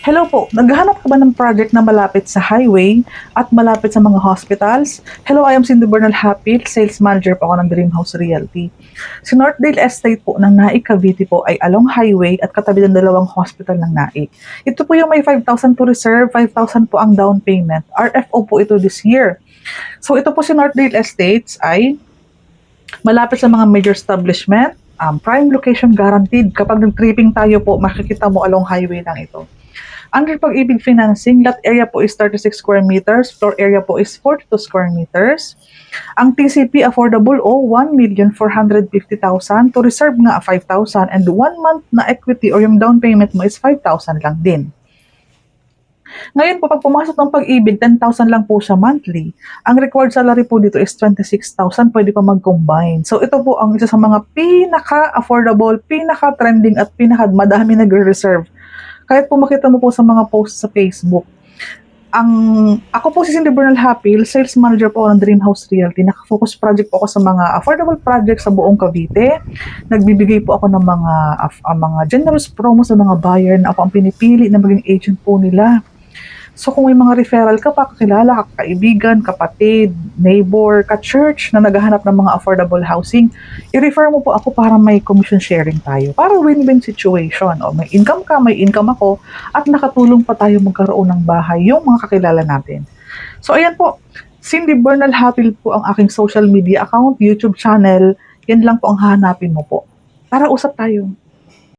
Hello po, naghahanap ka ba ng project na malapit sa highway at malapit sa mga hospitals? Hello, I am Cindy Bernal Hapil, Sales Manager po ako ng Dream House Realty. Si Northdale Estate po ng NAI Cavite po ay along highway at katabi ng dalawang hospital ng NAI. Ito po yung may 5,000 to reserve, 5,000 po ang down payment. RFO po ito this year. So ito po si Northdale Estates ay malapit sa mga major establishment, prime location guaranteed. Kapag nag-tripping tayo po, makikita mo along highway lang ito. Under Pag-ibig Financing, lot area po is 36 square meters, floor area po is 42 square meters. Ang TCP affordable o 1,450,000 to reserve nga 5,000 and 1 month na equity or yung down payment mo is 5,000 lang din. Ngayon po, pag pumasok ng Pag-ibig, 10,000 lang po siya monthly. Ang required salary po dito is 26,000, pwede pa mag-combine. So ito po ang isa sa mga pinaka-affordable, pinaka-trending at pinaka-madami nag-reserve. Kahit po makita mo po sa mga posts sa Facebook. Ako po si Cindy Bernal Hapil, Sales Manager po ng Dream House Realty. Naka-focus project po ako sa mga affordable projects sa buong Cavite. Nagbibigay po ako ng mga generous promo sa mga buyer na ako ang pinipili na maging agent po nila. So kung may mga referral ka pa, kakilala, kaibigan, kapatid, neighbor, ka-church na naghahanap ng mga affordable housing, i-refer mo po ako para may commission sharing tayo. Para win-win situation. O may income ka, may income ako, at nakatulong pa tayo magkaroon ng bahay yung mga kakilala natin. So ayan po, Cindy Bernal Hapil po ang aking social media account, YouTube channel. Yan lang po ang hahanapin mo po. Tara, usap tayo.